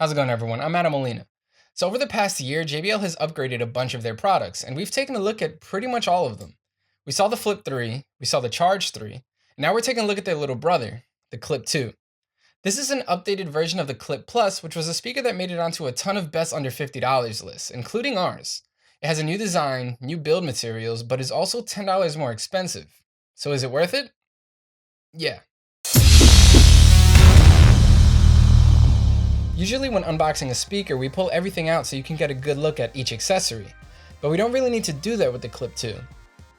How's it going, everyone? I'm Adam Molina. So over the past year, JBL has upgraded a bunch of their products, and we've taken a look at pretty much all of them. We saw the Flip 3, we saw the Charge 3, and now we're taking a look at their little brother, the Clip 2. This is an updated version of the Clip Plus, which was a speaker that made it onto a ton of best under $50 lists, including ours. It has a new design, new build materials, but is also $10 more expensive. So is it worth it? Yeah. Usually when unboxing a speaker, we pull everything out so you can get a good look at each accessory, but we don't really need to do that with the Clip 2.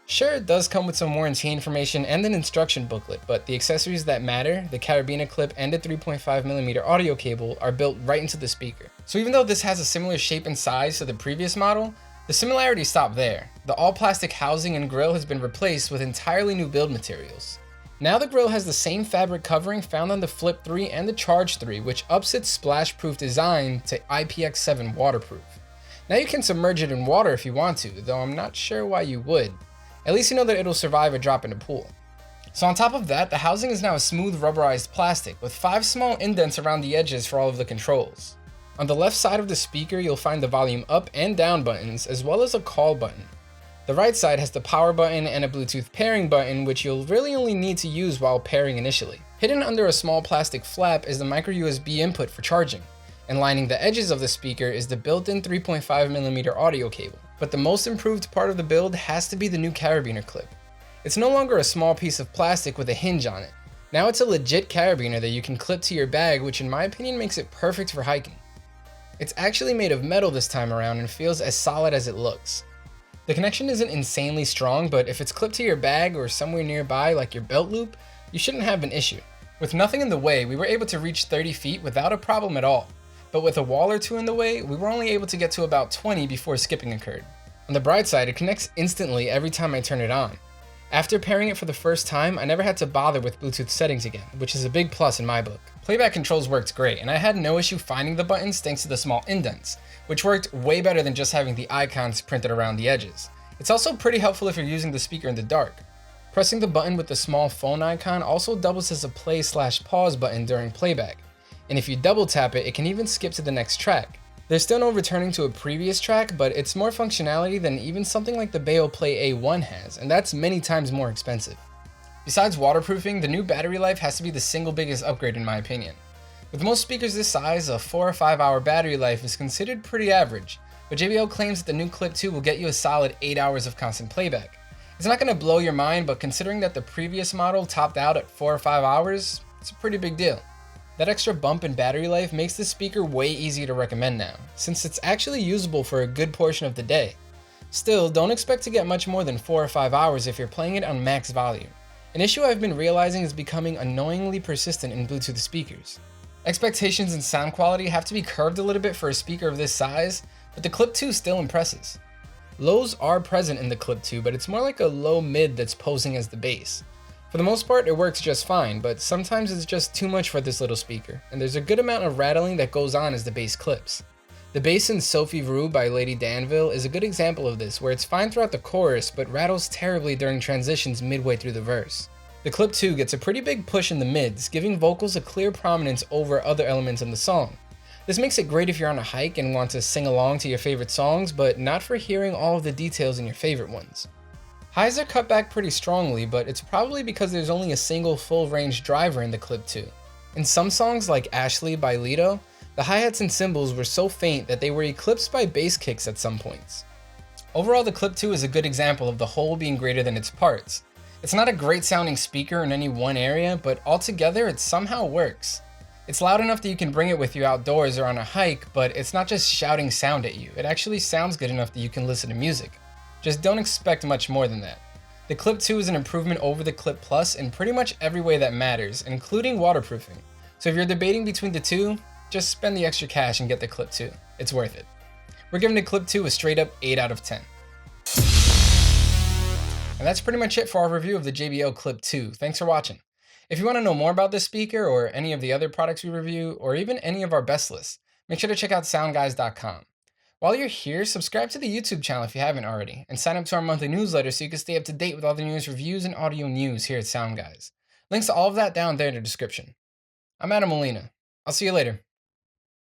Sure, it does come with some warranty information and an instruction booklet, but the accessories that matter, the carabiner clip and a 3.5mm audio cable, are built right into the speaker. So even though this has a similar shape and size to the previous model, the similarities stop there. The all-plastic housing and grille has been replaced with entirely new build materials. Now the grille has the same fabric covering found on the Flip 3 and the Charge 3, which ups its splash-proof design to IPX7 waterproof. Now you can submerge it in water if you want to, though I'm not sure why you would. At least you know that it'll survive a drop in a pool. So on top of that, the housing is now a smooth rubberized plastic with 5 small indents around the edges for all of the controls. On the left side of the speaker, you'll find the volume up and down buttons, as well as a call button. The right side has the power button and a Bluetooth pairing button, which you'll really only need to use while pairing initially. Hidden under a small plastic flap is the micro USB input for charging, and lining the edges of the speaker is the built-in 3.5mm audio cable. But the most improved part of the build has to be the new carabiner clip. It's no longer a small piece of plastic with a hinge on it. Now it's a legit carabiner that you can clip to your bag, which in my opinion makes it perfect for hiking. It's actually made of metal this time around and feels as solid as it looks. The connection isn't insanely strong, but if it's clipped to your bag or somewhere nearby like your belt loop, you shouldn't have an issue. With nothing in the way, we were able to reach 30 feet without a problem at all. But with a wall or two in the way, we were only able to get to about 20 before skipping occurred. On the bright side, it connects instantly every time I turn it on. After pairing it for the first time, I never had to bother with Bluetooth settings again, which is a big plus in my book. Playback controls worked great, and I had no issue finding the buttons thanks to the small indents, which worked way better than just having the icons printed around the edges. It's also pretty helpful if you're using the speaker in the dark. Pressing the button with the small phone icon also doubles as a play/pause button during playback, and if you double tap it, it can even skip to the next track. There's still no returning to a previous track, but it's more functionality than even something like the Beoplay A1 has, and that's many times more expensive. Besides waterproofing, the new battery life has to be the single biggest upgrade in my opinion. With most speakers this size, a 4 or 5 hour battery life is considered pretty average, but JBL claims that the new Clip 2 will get you a solid 8 hours of constant playback. It's not going to blow your mind, but considering that the previous model topped out at 4 or 5 hours, it's a pretty big deal. That extra bump in battery life makes this speaker way easier to recommend now, since it's actually usable for a good portion of the day. Still, don't expect to get much more than 4 or 5 hours if you're playing it on max volume. An issue I've been realizing is becoming annoyingly persistent in Bluetooth speakers. Expectations in sound quality have to be curved a little bit for a speaker of this size, but the Clip 2 still impresses. Lows are present in the Clip 2, but it's more like a low mid that's posing as the bass. For the most part, it works just fine, but sometimes it's just too much for this little speaker, and there's a good amount of rattling that goes on as the bass clips. The bass in Sophie Rue by Lady Danville is a good example of this, where it's fine throughout the chorus, but rattles terribly during transitions midway through the verse. The Clip 2 gets a pretty big push in the mids, giving vocals a clear prominence over other elements in the song. This makes it great if you're on a hike and want to sing along to your favorite songs, but not for hearing all of the details in your favorite ones. Highs are cut back pretty strongly, but it's probably because there's only a single full-range driver in the Clip 2. In some songs like Ashley by Lido, the hi-hats and cymbals were so faint that they were eclipsed by bass kicks at some points. Overall, the Clip 2 is a good example of the whole being greater than its parts. It's not a great sounding speaker in any one area, but altogether it somehow works. It's loud enough that you can bring it with you outdoors or on a hike, but it's not just shouting sound at you. It actually sounds good enough that you can listen to music. Just don't expect much more than that. The Clip 2 is an improvement over the Clip Plus in pretty much every way that matters, including waterproofing. So if you're debating between the two, just spend the extra cash and get the Clip 2. It's worth it. We're giving the Clip 2 a straight up 8 out of 10. And that's pretty much it for our review of the JBL Clip 2. Thanks for watching. If you want to know more about this speaker or any of the other products we review, or even any of our best lists, make sure to check out SoundGuys.com. While you're here, subscribe to the YouTube channel if you haven't already, and sign up to our monthly newsletter so you can stay up to date with all the newest reviews and audio news here at SoundGuys. Links to all of that down there in the description. I'm Adam Molina. I'll see you later.